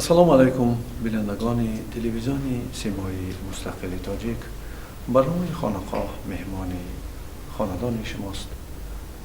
ассалому алайкум бинандагони телевизиони симои мустақили тоҷик. барномаи хонақоҳ меҳмони хонадони шумост.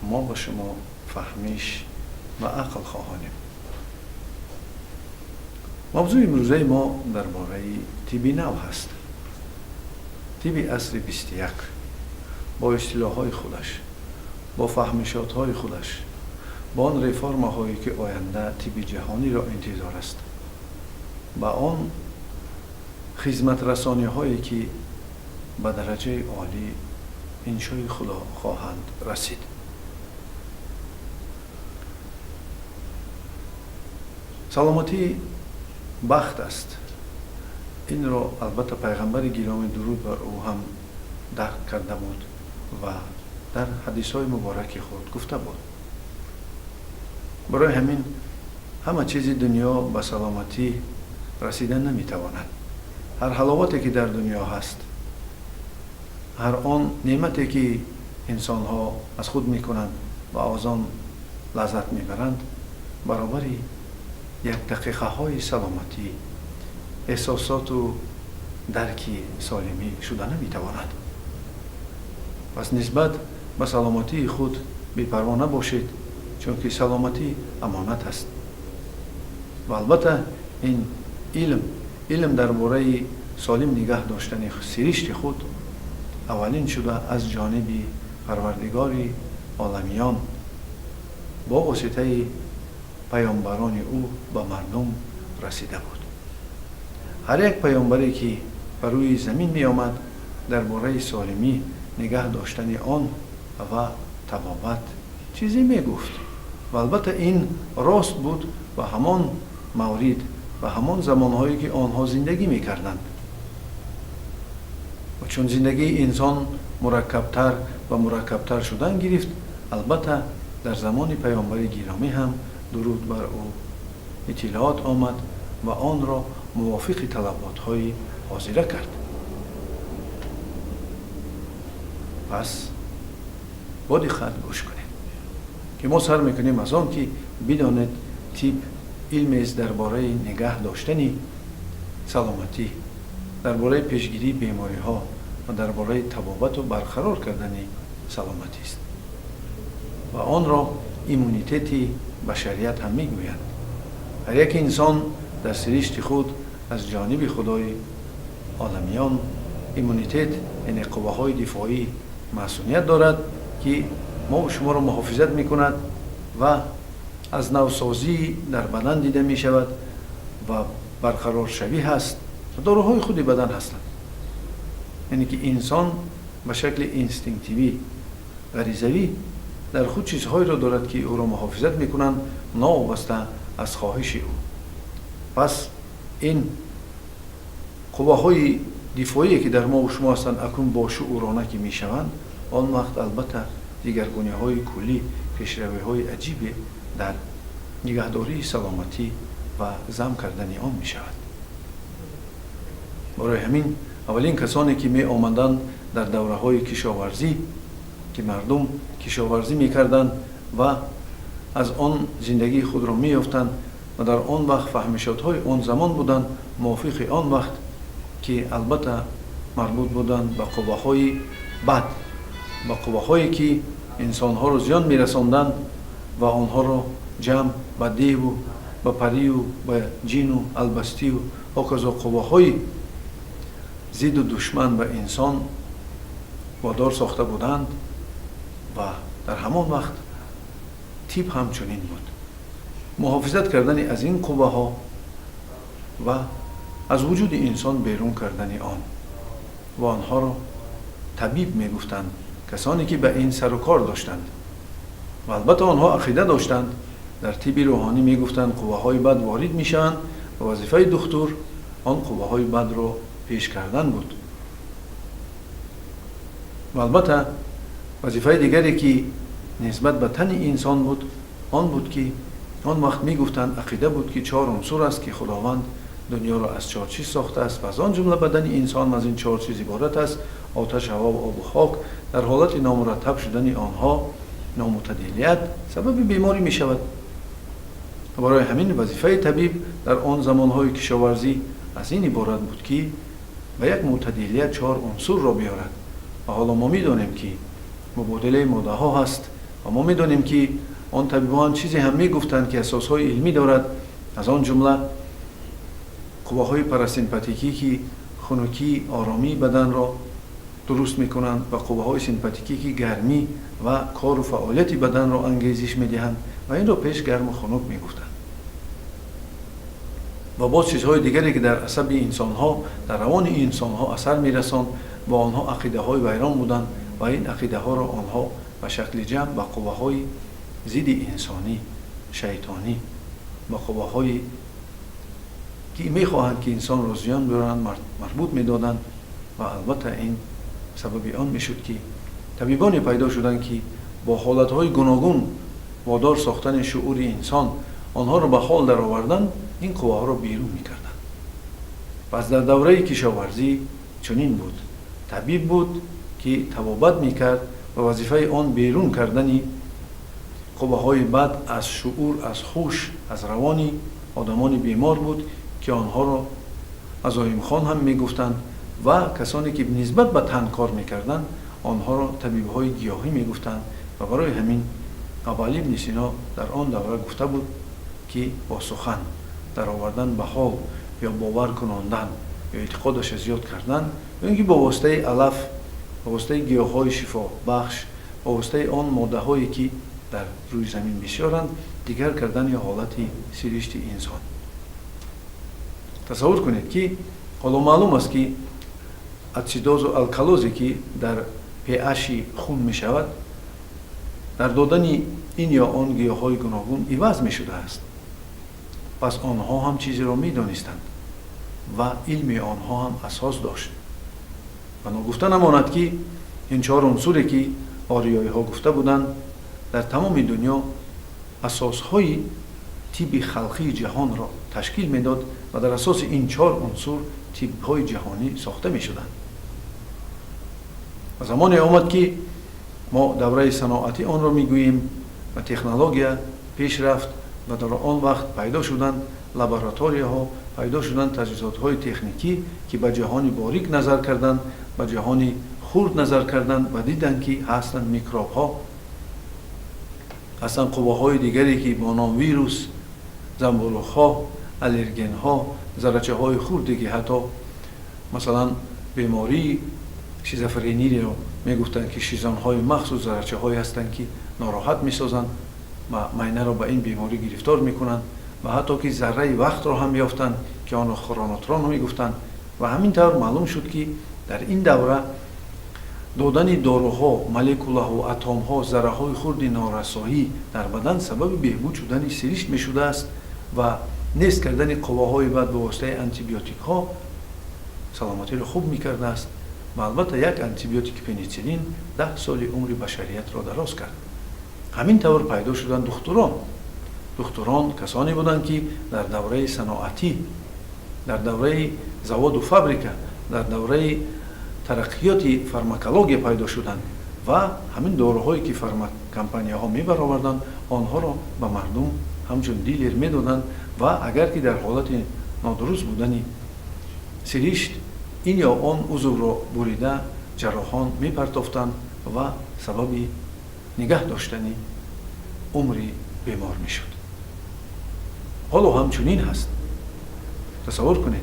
мо ба шумо фаҳмиш ва ақл хоҳонем. мавзӯи имрӯзаи мо дар бораи тибби нав ҳаст. тибби асри 21 бо истилоҳҳои худаш, бо фаҳмишотҳои худаш, бо он реформаҳое ки оянда тибби ҷаҳониро интизор аст, ба он хизматрасониҳое ки ба дараҷаи олӣ иншои худо хоҳанд расид. саломатӣ бахт аст. инро албатта пайғамбари гироми дуруд бар ӯ ҳам дарк карда буд ва дар ҳадисҳои мубораки худ гуфта буд. барои ҳамин ҳама чизи дунё ба саломатӣ расида наметавонад. ҳар ҳаловате ки дар дунё ҳаст, ҳар он неъмате ки инсонҳо аз худ мекунанд ва аз он лаззат мебаранд, баробари як дақиқаҳои саломатӣ, эҳсосоту дарки солимӣ шуда наметавонад. пас нисбат ба саломатии худ бепарво набошед, чунки саломатӣ амонат аст. ва албатта ин илм дар бораи солим нигаҳ доштани сиришти худ аввалин шуда аз ҷониби парвардигори оламиён бо воситаи паёмбарони ӯ ба мардум расида буд. ҳар як паёмбаре ки ба рӯи замин меомад дар бораи солимӣ нигаҳ доштани он ва табобат чизе мегуфт. ва албатта ин рост буд ба ҳамон маврид ва ҳамон замонҳое ки онҳо зиндагӣ мекарданд. ва чун зиндагии инсон мураккабтар ва мураккабтар шудан гирифт, албатта дар замони паёмбари гиромӣ ҳам дуруд бар ӯ иттилоот омад ва онро мувофиқи талаботҳои ҳозира кард. пас бо диққат гӯш кунед ки мо сар мекунем аз он ки бидонед тиб илмест дар бораи нигаҳ доштани саломатӣ, дар бораи пешгирии бемориҳо ва дар бораи табобату барқарор кардани саломатист. ва онро иммунитети башарият ҳам мегӯянд. ҳар як инсон дар сиришти худ аз ҷониби худои оламиён иммунитет, яъне қувваҳои дифоӣ маъсуният дорад ки мо шуморо муҳофизат мекунад ва аз навсозӣ дар бадан дида мешавад ва барқароршавӣ ҳаст. дороҳои худи бадан ҳастанд. яъне ки инсон ба шакли инстинктивӣ, ғаризавӣ дар худ чизҳоеро дорад ки ӯро муҳофизат мекунанд новобаста аз хоҳиши ӯ. пас ин қувваҳои дифоие ки дар мову шумо ҳастанд акун бо шуурона ки мешаванд, он вақт албатта дигаргуниҳои куллӣ, пешравиҳои аҷибе дар нигаҳдории саломатӣ ва зам кардани он мешавад. барои ҳамин аввалин касоне ки меомаданд дар давраҳои кишоварзӣ, ки мардум кишоварзӣ мекарданд ва аз он зиндагии худро меёфтанд ва дар он вақт фаҳмишотҳои он замон буданд мувофиқи он вақт ки албатта марбут буданд ба қувваҳои бад, ба қувваҳое ки инсонҳоро зиён мерасонданд ва онҳоро ҷамъ ба деву, ба парию, ба ҷину, албастию ҳоказо қувваҳои зидду душман ба инсон водор сохта буданд. ва дар ҳамон вақт тиб ҳамчунин буд. муҳофизат кардани аз ин қувваҳо ва аз вуҷуди инсон берун кардани он. ва онҳоро табиб мегуфтанд, касоне ки ба ин сару кор доштанд. ва албатта онҳо ақида доштанд, дар тибби рӯҳонӣ мегуфтанд қувваҳои бад ворид мешаванд ва вазифаи духтур он қувваҳои бадро пеш кардан буд. ва албатта вазифаи дигаре ки нисбат ба тани инсон буд, он буд ки он вақт мегуфтанд, ақида буд ки 4 унсур аст ки худованд дунёро аз 4 чиз сохтааст ва аз он ҷумла бадани инсон аз ин 4 чиз иборат аст: оташ, ҳаво ва обу хок. дар ҳолати номураттаб шудани онҳо номутадилият сабаби беморӣ мешавад. برای همین وظیفه طبیب در آن زمانهای کشاورزی از این عبارت بود که به یک معتدلیت 4 عنصر را بیارد. و حالا ما میدانیم که مبادله ماده ها هست و ما میدانیم که آن طبیبان چیزی هم میگفتند که اساس های علمی دارد. از آن جمله قواهای پاراسیمپاتیکی که خنکی آرامی بدن را درست میکنند و قواهای سیمپاتیکی که گرمی و کار و فعالیت بدن را انگیزش میدهند و این را پیش گرم و خنک میگفتند. و باز چیزهای دیگری که در عصب انسان ها، در روان انسان ها اثر میرساند و آنها عقیده های ویران بودند و این عقیده ها را آنها به شکل جمع و قواهای ضد انسانی، شیطانی و قواهای که میخواهند که انسان را زیان بیارند مربوط میدادند. و البته این سبب آن میشد که طبیبانی پیدا شدند که با حالتهای گوناگون وادار ساختن شعور انسان آنها را به حال در آوردن، این قواها را بیرون میکردند. پس در دوره کشاورزی چنین بود. طبیب بود که طبابت میکرد و وظیفه آن بیرون کردن قواهای بد از شعور، از هوش، از روانی آدمان بیمار بود که آنها را عزایم خان هم میگفتند و کسانی که نسبت به تن کار میکردند آنها را طبیب‌های گیاهی میگفتند. و برای همین ابوعلی ابن سینا در آن دوره گفته بود که با سخن در آوردن به حال یا باور کناندن یا اعتقادش زیاد کردن و اینکه با واسطه علف، با واسطه گیاه‌های شفا بخش، با واسطه آن ماده‌هایی که در روی زمین بسیارند دیگر کردن یا حالت سرشت انسان. تصور کنید که حالا معلوم است که اسیدوز و الکالوزی که در pH خون می شود در دادن این یا آن گیاهای گوناگون عوض می شده است. پس آنها هم چیزی را می دانستند و علم آنها هم اساس داشت. و نگفته نماند که این 4 عنصری که آریایی ها گفته بودند در تمام دنیا اساس های طب خلقی جهان را تشکیل میداد و در اساس این 4 عنصر طب های جهانی ساخته می شدند. و زمانی آمد که ما دوره صناعتی آن را میگوییم و تکنولوژی پیش رفت و در آن وقت پیدا شدند لابراتوری ها، پیدا شدند تجهیزات های تکنیکی که به جهانی باریک نظر کردند، به جهانی خرد نظر کردند و دیدند که هستند میکروب ها، هستند قواهای دیگری که با نام ویروس، زنبورک ها، الرژن ها، ذرچه های خردی که حتی مثلا بیماری شیزوفرنی رو میگفتند که شیزان های مخصوص ذرچه های هستند که ناراحت میسازند و معده را به این بیماری گرفتار میکنند و حتی که ذره وقت را هم یافتند که آن را خرونوترون میگفتند. و همین طور معلوم شد که در این دوره دادن داروها، مولکوله و اتم ها، ذره های خرد نارسایی در بدن سبب بهبود شدن سرشت میشده است و نیست کردن قواهای بد به واسطه آنتی بیوتیک ها سلامتی را خوب میکرده است. و البته یک آنتی بیوتیک پنیسیلین 10 سال عمر بشریت را دراز کرد. همین طور پیدا شدن دکتران کسانی بودند که در دوره صناعتی، در دوره زواد و فابریکه، در دوره ترقیات فارماکولوژی پیدا شدند و همین داروهایی که کمپانی ها می برآوردند آنها را به مردم همچون دیلر می دادند و اگر که در حالت نادرست بودن سرشت این یا آن عضو را بریده جراحان می پرداختند و سبب نگه داشتن عمر بیمار می شد. حالا همچنین هست. تصور کنید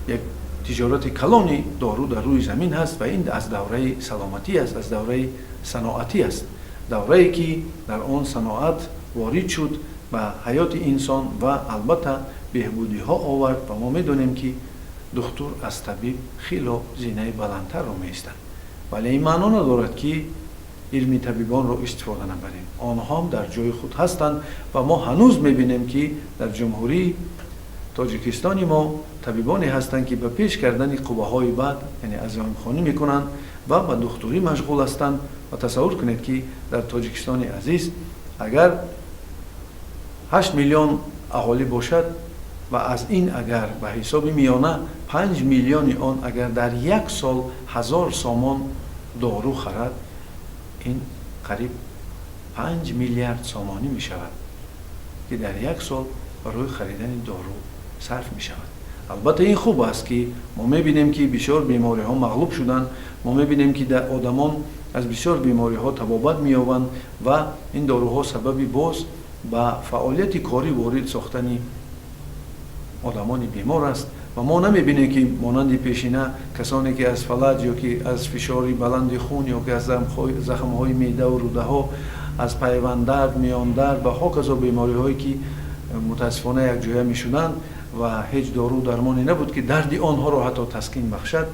یک تجارت کلانی دارو در روی زمین هست و این از دوره سلامتی است، از دوره صناعتی است، دوره‌ای که در آن صناعت وارد شد و حیات انسان و البته بهبودی ها آورد و ما میدونیم که دکتر از طبیب خیلی زینه بلندتر رو میستند. ولی این معنا ندارد که علمی طبیبان رو استفاده نبریم. آنها هم در جای خود هستند و ما هنوز میبینیم که در جمهوری تاجیکستانی ما طبیبانی هستند که به پیش کردن قواهای بد یعنی عزایم خانی میکنند و به دکتری مشغول هستند. و تصور کنید که در تاجیکستان عزیز اگر 8 میلیون اهالی باشد و از این اگر به حساب میانه 5 میلیون آن اگر در یک سال 1000 سامان دارو خرد، این قریب 5 میلیارد سامانی می شود که در یک سال برای خریدن دارو صرف می شود. البته این خوب است که ما میبینیم که بسیار بیماری ها مغلوب شدن، ما میبینیم که در آدمان از بسیار بیماری ها تبابت مییابند و این داروها سببی باز به فعالیت کاری وارد ساختن آدمان بیمار است و ما نمیبینیم که مانند پیشینه کسانی که از فلج یا که از فشار بلند خون یا که از زخم های معده و روده ها، از پیوند درد، میان درد و هاکذا بیماری هایی که متاسفانه یک جایه میشدند و هیچ دارو درمانی نبود که درد آنها را حتی تسکین بخشد،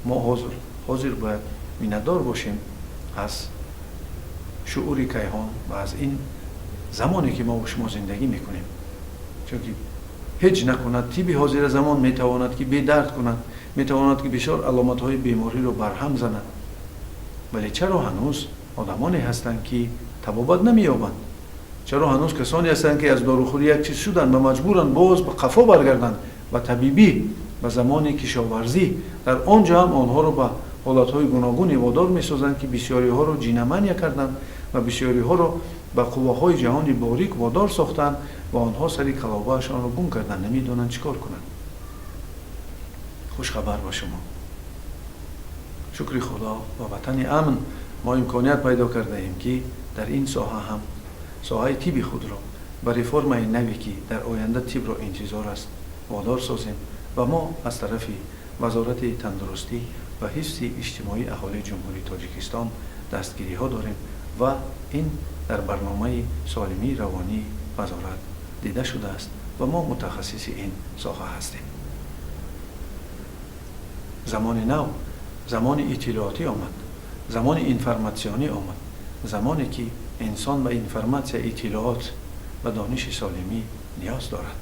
ما حاضر باید میندار باشیم از شعور کیهان و از این زمانی که ما و شما زندگی میکنیم. چون که هیچ نکند طب حاضر زمان میتواند که بی درد کند، میتواند که بسیار علامت های بیماری رو برهم زند، ولی چرا هنوز آدمانی هستند که تبابت نمییابند؟ چرا هنوز کسانی هستند که از داروخوری یک چیز شدند و مجبورند باز به قفا برگردند و طبیبی و زمان کشاورزی در آنجا هم آنها رو به حالتهای گوناگونی وادار میسازند که بسیاری ها رو جینمانی کردند و بسیاری ها رو به قواهای جهانی باریک وادار ساختند و آنها سری کلاغه‌شان رو گم کردند، نمیدونند چیکار کنند. خوش خبر با شما، شکر خدا و وطن امن ما امکانیت پیدا کرده ایم که در این ساحه هم ساحه طب خود را به رفرم نوی که در آینده طب را انتظار است وادار سازیم و ما از طرف وزارت تندرستی و حفظ اجتماعی اهالی جمهوری تاجیکستان دستگیری ها داریم و این در برنامه سالمی روانی وزارت دیده شده است و ما متخصص این ساحه هستیم. زمان نو، زمان اطلاعاتی آمد، زمان اینفرماسیونی آمد، زمانی که انسان به اینفرماسیون، اطلاعات و دانش سالمی نیاز دارد.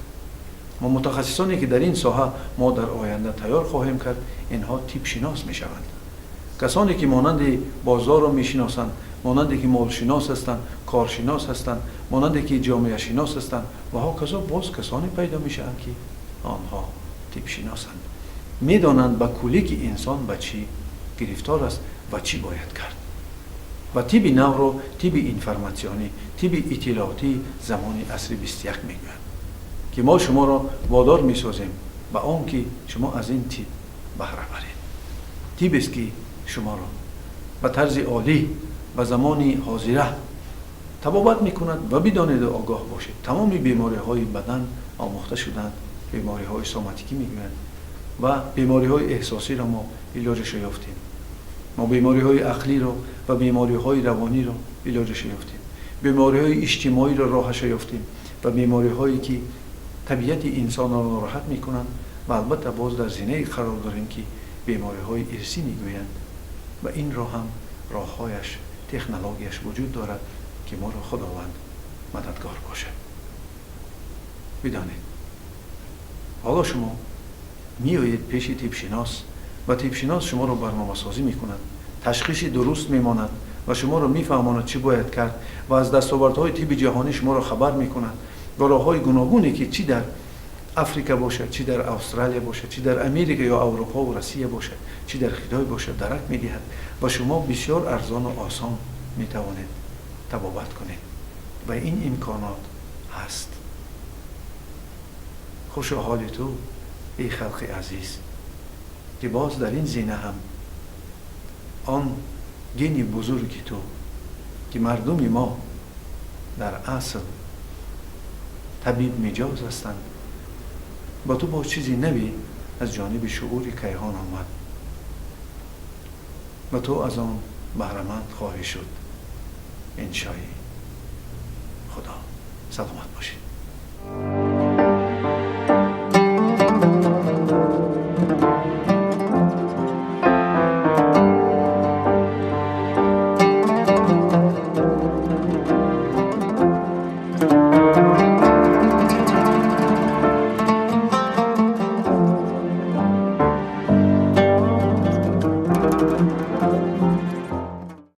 ما متخصصانی که در این ساحه ما در آینده تیار خواهیم کرد، اینها تیپ شناس می شوند. کسانی که مانند بازار را می شناسند، مانند که مالشناس هستند، کارشناس هستند، مانند که جامعه شناس هستند و هاکذا باز کسانی پیدا می شوند که آنها تیپ شناسند. می دانند به کلی که انسان به چی گرفتار است و چی باید کرد. و تیب نو رو تیب اینفرماسیونی، تیب اطلاعاتی زمانی عصر 21 میگویند که ما شما را وادار میسازیم به آن که شما از این تیب بهره برید. تیب است که شما را به طرز عالی و زمانی حاضره تبابت میکند و بدانید و آگاه باشید. تمام بیماری های بدن آموخته شدند، بیماری های سوماتیکی میگویند و بیماری های احساسی را ما علاجش یافتیم. ما بیماری های عقلی رو و بیماری های روانی رو علاجش یافتیم. بیماری های اجتماعی رو راهش یافتیم و بیماری هایی که طبیعت انسان را ناراحت میکنند و البته باز در زینه قرار داریم که بیماری های ارثی میگویند و این را هم راههایش، تکنولوژیش وجود دارد که ما را خداوند مددگار باشه. بدانید حالا شما میایید پیش طب شناس و طب شناس شما رو برنامه سازی میکند، تشخیص درست میماند و شما رو میفهماند چی باید کرد و از دستاوردهای طب جهانی شما رو خبر میکند و راههای گوناگونی که چی در افریقا باشه، چی در استرالیا باشه، چی در امریکا یا اروپا و روسیه باشه، چی در خدای باشه درک میدهد و شما بسیار ارزان و آسان میتوانید تبابت کنید و این امکانات هست. خوش حال تو ای خلق عزیز که باز در این زینه هم آن گنی بزرگی تو که مردم ما در اصل طبیب مجاز هستند با تو با چیزی نوی از جانب شعور کیهان آمد و تو از آن بهره‌مند خواهی شد. انشای خدا. سلامت باشید.